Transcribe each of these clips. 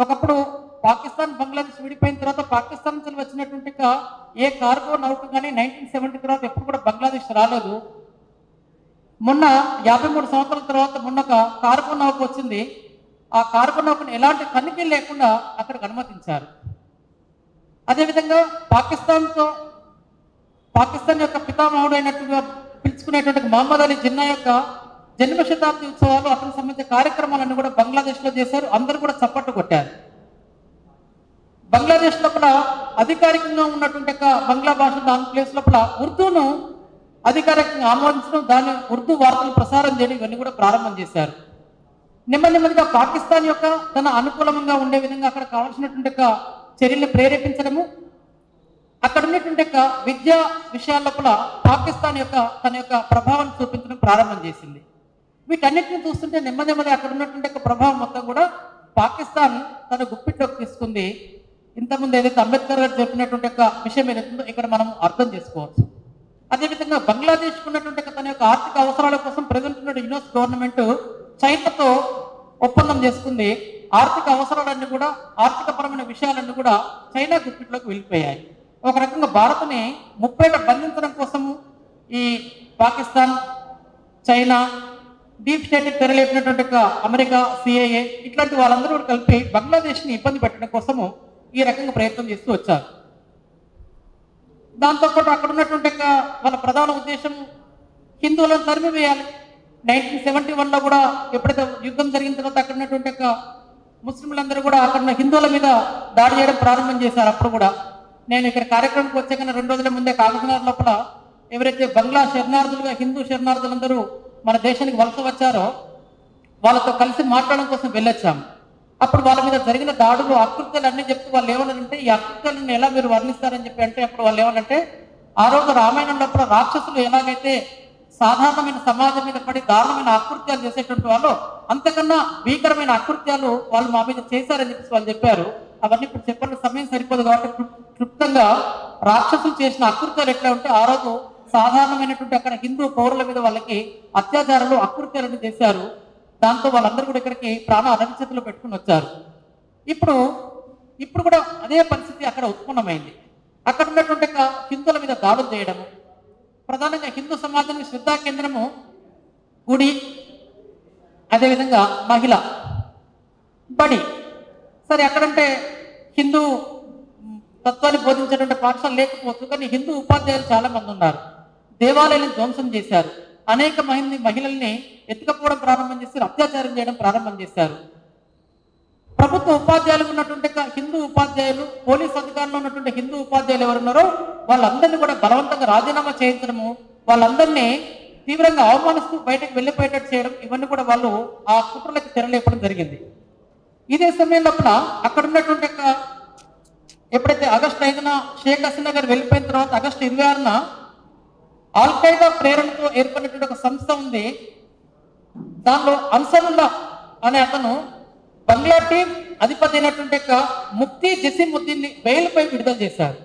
ఒకప్పుడు పాకిస్తాన్ బంగ్లాదేశ్ విడిపోయిన తర్వాత పాకిస్తాన్ నుంచి వచ్చినటువంటి ఏ కార్గో నౌక కానీ 1970 తర్వాత ఎప్పుడు కూడా బంగ్లాదేశ్ రాలేదు. మొన్న 53 సంవత్సరాల తర్వాత మొన్న ఒక కార్గో నౌక వచ్చింది. ఆ కార్గో నౌకను ఎలాంటి తనిఖీ లేకుండా అక్కడికి అనుమతించారు. అదేవిధంగా పాకిస్తాన్ యొక్క పితామహుడు అయినట్టుగా పిలుచుకునేటువంటి మహమ్మద్ అలీ జిన్నా యొక్క జన్మ శతాబ్ది ఉత్సవాలు అతనికి సంబంధించిన కార్యక్రమాలన్నీ కూడా బంగ్లాదేశ్లో చేశారు. అందరూ కూడా చప్పట్లు కొట్టారు. బంగ్లాదేశ్ లోపల అధికారికంగా ఉన్నటువంటి బంగ్లా భాష దాని ప్లేస్ లోపల ఉర్దూను అధికారికంగా ఆమోదించడం, దాని ఉర్దూ వార్తలు ప్రసారం చేయడం ఇవన్నీ కూడా ప్రారంభం చేశారు. నెమ్మదిగా పాకిస్తాన్ యొక్క తన అనుకూలంగా ఉండే విధంగా అక్కడ కావాల్సినటువంటి చర్యలు ప్రేరేపించడము, అక్కడ ఉన్నటువంటి విద్యా విషయాల లోపల పాకిస్తాన్ తన యొక్క ప్రభావాన్ని చూపించడం ప్రారంభం చేసింది. వీటన్నిటిని చూస్తుంటే నెమ్మది అక్కడ ఉన్నటువంటి ప్రభావం మొత్తం కూడా పాకిస్తాన్ తన గుప్పిట్లోకి తీసుకుంది. ఇంతకుముందు ఏదైతే అంబేద్కర్ గారు చెప్పినటువంటి విషయం ఏదైతుందో ఇక్కడ మనం అర్థం చేసుకోవచ్చు. అదేవిధంగా బంగ్లాదేశ్ ఉన్నటువంటి తన యొక్క ఆర్థిక అవసరాల కోసం ప్రజెంట్ ఉన్న యుఎస్ గవర్నమెంట్ చైనాతో ఒప్పందం చేసుకుంది. ఆర్థిక అవసరాలన్నీ కూడా ఆర్థికపరమైన విషయాలన్నీ కూడా చైనా గుప్పిట్లోకి వెళ్ళిపోయాయి. ఒక రకంగా భారత్ని 30 ఏళ్ళ బంధించడం కోసము ఈ పాకిస్తాన్, చైనా, డీప్ స్టేట్ తెరలేపినటువంటి అమెరికా, సిఐఏ ఇట్లాంటి వాళ్ళందరూ కూడా కలిపి బంగ్లాదేశ్ని ఇబ్బంది పెట్టడం కోసము ఈ రకంగా ప్రయత్నం చేస్తూ వచ్చారు. దాంతోపాటు అక్కడ ఉన్నటువంటి వాళ్ళ ప్రధాన ఉద్దేశం హిందువులను తరిమివేయాలి. 1971లో కూడా ఎప్పుడైతే యుద్ధం జరిగిన తర్వాత అక్కడ ఉన్నటువంటి ముస్లింలందరూ కూడా అక్కడ హిందువుల మీద దాడి చేయడం ప్రారంభం చేశారు. అప్పుడు కూడా నేను ఇక్కడ కార్యక్రమానికి వచ్చే కన్నా 2 రోజుల ముందే కాగజ్నగర్ లోపల ఎవరైతే బంగ్లా శరణార్థులుగా హిందూ శరణార్థులందరూ మన దేశానికి వలస వచ్చారో వాళ్ళతో కలిసి మాట్లాడడం కోసం వెళ్ళొచ్చాము. అప్పుడు వాళ్ళ మీద జరిగిన దాడులు, అకృత్యాలు అన్నీ చెప్తూ వాళ్ళు ఏమన్నారంటే, ఈ అకృత్యాలను ఎలా మీరు వర్ణిస్తారని చెప్పి అంటే అప్పుడు వాళ్ళు ఏమనంటే, ఆ రోజు రామాయణం లోపల రాక్షసులు ఎలాగైతే సాధారణమైన సమాజం మీద పడి దారుణమైన అకృత్యాలు చేసేటువంటి వాళ్ళు అంతకన్నా భీకరమైన అకృత్యాలు వాళ్ళు మా మీద చేశారని చెప్పేసి వాళ్ళు చెప్పారు. అవన్నీ ఇప్పుడు చెప్పిన సమయం సరిపోదు కాబట్టి క్లుప్తంగా రాక్షసులు చేసిన అకృత్యాలు ఎట్లా ఉంటే ఆ రోజు సాధారణమైనటువంటి అక్కడ హిందూ పౌరుల మీద వాళ్ళకి అత్యాచారాలు, అకృత్యాలను చేశారు. దాంతో వాళ్ళందరూ కూడా ఇక్కడికి ప్రాణ అరచేతిలో పెట్టుకుని వచ్చారు. ఇప్పుడు కూడా అదే పరిస్థితి అక్కడ ఉత్పన్నమైంది. అక్కడ ఉన్నటువంటి హిందువుల మీద దాడులు చేయడము, ప్రధానంగా హిందూ సమాజానికి శ్రద్ధా కేంద్రము గుడి, అదేవిధంగా మహిళ బడి. సరే, అక్కడంటే హిందూ తత్వాన్ని బోధించేటువంటి పాఠశాల లేకపోవచ్చు, కానీ హిందూ ఉపాధ్యాయులు చాలా మంది ఉన్నారు. దేవాలయాలను ధ్వంసం చేశారు. అనేక మహిళల్ని ఎత్తుకపోవడం ప్రారంభం చేశారు, అత్యాచారం చేయడం ప్రారంభం చేశారు. ప్రభుత్వ ఉపాధ్యాయులు ఉన్నటువంటి హిందూ ఉపాధ్యాయులు, పోలీస్ అధికారులు ఉన్నటువంటి హిందూ ఉపాధ్యాయులు ఎవరున్నారో వాళ్ళందరినీ కూడా బలవంతంగా రాజీనామా చేయించడము, వాళ్ళందరినీ తీవ్రంగా అవమానిస్తూ బయటకు వెళ్ళిపోయేటట్టు చేయడం, ఇవన్నీ కూడా వాళ్ళు ఆ కుట్రలకు తెరలేపడం జరిగింది. ఇదే సమయం లోపల అక్కడ ఉన్నటువంటి ఎప్పుడైతే ఆగస్టు 5న షేక్ హసీనా గారు వెళ్ళిపోయిన తర్వాత ఆగస్టు 26న ఆల్-ఖైదా ప్రేరణతో ఏర్పడినటువంటి ఒక సంస్థ ఉంది. దానిలో అన్సరుల్లా అనే అతను బంగ్లా టీం అధిపతి అయినటువంటి ముఫ్తీ జసీముద్దీన్ని బెయిల్పై విడుదల చేశారు.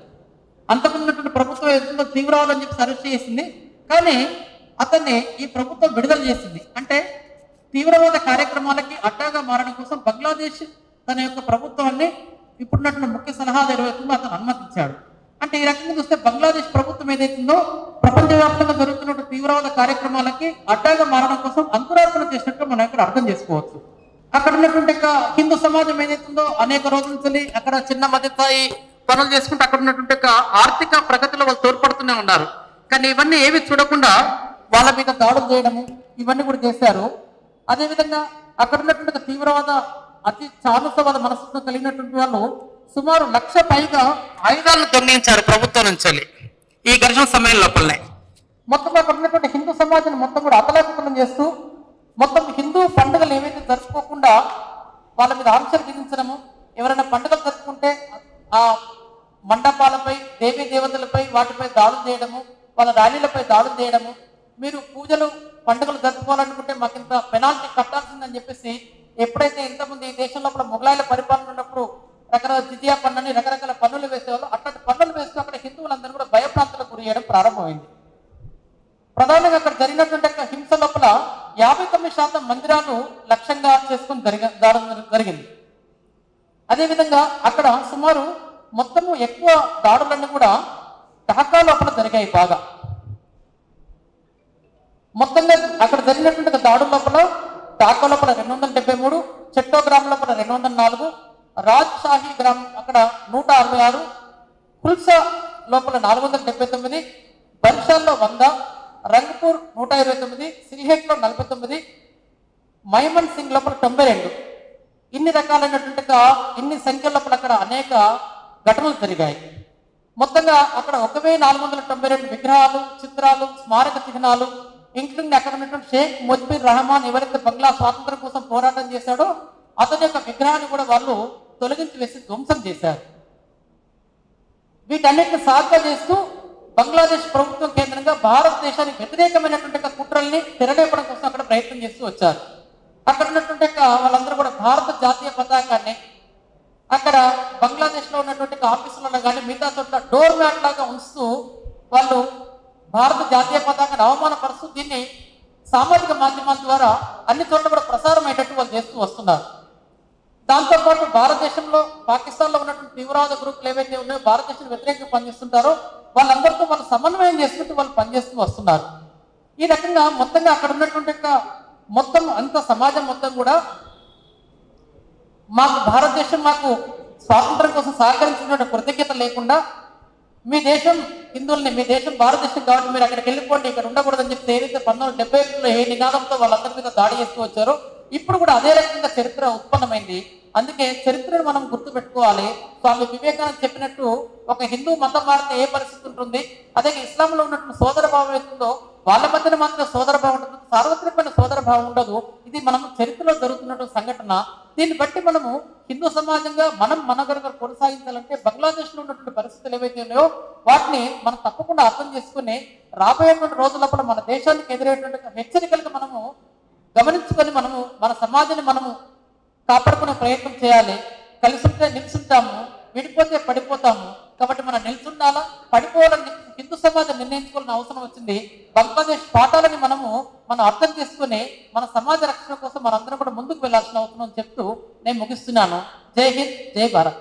అంతకున్నటువంటి ప్రభుత్వం ఏదో తీవ్రవాదం అని చెప్పి అరెస్ట్ చేసింది, కానీ అతన్ని ఈ ప్రభుత్వం విడుదల చేసింది. అంటే తీవ్రవాద కార్యక్రమాలకి అడ్డాగా మారడం కోసం బంగ్లాదేశ్ తన యొక్క ప్రభుత్వాన్ని ఇప్పుడున్నటువంటి ముఖ్య సలహాదారు ఏవైతుందో అతను అనుమతించాడు. అంటే ఈ రకంగా చూస్తే బంగ్లాదేశ్ ప్రభుత్వం ఏదైతుందో ప్రపంచవ్యాప్తంగా జరుగుతున్న తీవ్రవాద కార్యక్రమాలకి అడ్డాగా మారడం కోసం అంకురార్పణ చేసినట్టు మనం ఇక్కడ అర్థం చేసుకోవచ్చు. అక్కడ ఉన్నటువంటి హిందూ సమాజం ఏదైతుందో అనేక రోజుల నుంచి అక్కడ చిన్న మధ్యస్థాయి పనులు చేసుకుంటూ అక్కడ ఉన్నటువంటి ఆర్థిక ప్రగతిలో వాళ్ళు తోడ్పడుతూనే ఉన్నారు. కానీ ఇవన్నీ ఏవి చూడకుండా వాళ్ళ మీద దాడులు చేయడము ఇవన్నీ కూడా చేశారు. అదేవిధంగా అక్కడ ఉన్నటువంటి తీవ్రవాద అతి సాహసవాద మనస్తత్వం కలిగినటువంటి వాళ్ళు సుమారు 1,00,000 పైగా ఆయుధాలను దొంగిలించారు ప్రభుత్వం నుంచి ఈ ఘర్షణ సమయం లోపలనే. మొత్తం అక్కడ ఉన్నటువంటి హిందూ సమాజాన్ని మొత్తం కూడా అతలాకుతలం చేస్తూ మొత్తం హిందూ పండుగలు ఏవైతే జరుపుకోకుండా వాళ్ళ మీద ఆంక్షలు విధించడము, ఎవరైనా పండుగలు జరుపుకుంటే ఆ మండపాలపై, దేవీ దేవతలపై వాటిపై దాడులు చేయడము, వాళ్ళ ర్యాలీలపై దాడులు చేయడము, మీరు పూజలు పండుగలు జరుపుకోవాలనుకుంటే మాకు ఇంత పెనాల్టీ కట్టాల్సిందని చెప్పేసి ఎప్పుడైతే ఇంతకుముందు ఈ దేశం లోపల మొఘలాయిల పరిపాలన ఉన్నప్పుడు రకరకాల జిజియా పన్నుని రకరకాల పన్నులు వేసేవాళ్ళు, అట్లాంటి పన్నులు వేస్తూ అక్కడ హిందువులందరూ కూడా భయప్రాంతాలకు గురి చేయడం ప్రారంభమైంది. ప్రధానంగా అక్కడ జరిగినటువంటి హింస లోపల 59% మందిరాలు లక్ష్యంగా చేసుకుని జరిగింది. అదేవిధంగా అక్కడ సుమారు మొత్తము ఎక్కువ దాడులన్నీ కూడా ఢాకా లోపల జరిగాయి బాగా. మొత్తంగా అక్కడ జరిగినటువంటి దాడుల లోపల ఢాకా లోపల 273, చట్టోగ్రామ్ లోపల 204, రాజ్ షాహీ గ్రామం అక్కడ 166, కుల్సా లోపల 479, బన్షాల్లో 100, రంగపూర్ 129, సిల్హెట్లో 49, మైమన్ సింగ్ లోపల 92. ఇన్ని రకాలైనటువంటి ఇన్ని సంఖ్య లోపల అక్కడ అనేక ఘటనలు జరిగాయి. మొత్తంగా అక్కడ 1492 విగ్రహాలు, చిత్రాలు, స్మారక చిహ్నాలు, ఇంక్లూడింగ్ అక్కడ ఉన్నటువంటి షేక్ ముజ్బిర్ రహమాన్ ఎవరైతే బంగ్లా స్వాతంత్రం కోసం పోరాటం చేశాడో అతని యొక్క విగ్రహాన్ని కూడా వాళ్ళు తొలగించి వేసి ధ్వంసం చేశారు. వీటన్నిటిని సాధ్యం చేస్తూ బంగ్లాదేశ్ ప్రభుత్వం కేంద్రంగా భారతదేశానికి వ్యతిరేకమైనటువంటి కుట్రల్ని తెరలేపడం కోసం అక్కడ ప్రయత్నం చేస్తూ వచ్చారు. అక్కడ ఉన్నటువంటి వాళ్ళందరూ కూడా భారత జాతీయ పతాకాన్ని అక్కడ బంగ్లాదేశ్ లో ఉన్నటువంటి ఆఫీసులలో కానీ మిగతా చోట్ల డోర్ మ్యాట్ లాగా ఉంచుతూ వాళ్ళు భారత జాతీయ పతాకాన్ని అవమానపరుస్తూ దీన్ని సామాజిక మాధ్యమాల ద్వారా అన్ని చోట్ల కూడా ప్రసారం అయ్యేటట్టు వాళ్ళు చేస్తూ వస్తున్నారు. దాంతోపాటు భారతదేశంలో పాకిస్తాన్లో ఉన్నటువంటి తీవ్రవాద గ్రూపులు ఏవైతే ఉన్నాయో భారతదేశం వ్యతిరేకంగా పనిచేస్తుంటారో వాళ్ళందరితో వాళ్ళు సమన్వయం చేసుకుంటూ వాళ్ళు పనిచేస్తూ వస్తున్నారు. ఈ రకంగా మొత్తంగా అక్కడ ఉన్నటువంటి మొత్తం అంత సమాజం మొత్తం కూడా మాకు భారతదేశం మాకు స్వాతంత్రం కోసం సహకరించినటువంటి కృతజ్ఞత లేకుండా మీ దేశం హిందువుల్ని మీ దేశం భారతదేశం కాబట్టి మీరు అక్కడికి వెళ్ళిపోండి ఇక్కడ ఉండకూడదని చెప్పి ఏదైతే 1971లో ఏ నినాదంతో వాళ్ళందరి మీద దాడి చేస్తూ వచ్చారో ఇప్పుడు కూడా అదే రకంగా చరిత్ర ఉత్పన్నమైంది. అందుకే చరిత్రను మనం గుర్తుపెట్టుకోవాలి. స్వామి వివేకానంద చెప్పినట్టు ఒక హిందూ మతం మారితే ఏ పరిస్థితి ఉంటుంది, అదే ఇస్లాంలో ఉన్నటువంటి సోదర భావం ఏతుందో వాళ్ళ మధ్యన మాత్రం సోదర భావం ఉంటుంది, సార్వత్రికమైన సోదర భావం ఉండదు. ఇది మనం చరిత్రలో జరుగుతున్నటువంటి సంఘటన. దీన్ని బట్టి మనము హిందూ సమాజంగా మనం మనగరగా కొనసాగించాలంటే బంగ్లాదేశ్ లో ఉన్నటువంటి పరిస్థితులు ఏవైతే ఉన్నాయో వాటిని మనం తప్పకుండా అర్థం చేసుకుని రాబోయేటువంటి రోజుల మన దేశానికి ఎదురయ్యేటువంటి హెచ్చరికలకు మనము గమనించుకొని మనము మన సమాజాన్ని మనము కాపాడుకునే ప్రయత్నం చేయాలి. కలిసి ఉంటే నిలుచుంటాము, విడిపోతే పడిపోతాము. కాబట్టి మనం నిల్చుండాలా పడిపోవాలని హిందూ సమాజం నిర్ణయించుకోవాలని అవసరం వచ్చింది. బంగ్లాదేశ్ పాఠాలని మనం అర్థం చేసుకుని మన సమాజ రక్షణ కోసం మనందరం కూడా ముందుకు వెళ్లాల్సిన అవసరం అని చెప్తూ నేను ముగిస్తున్నాను. జై హింద్, జై భారత్.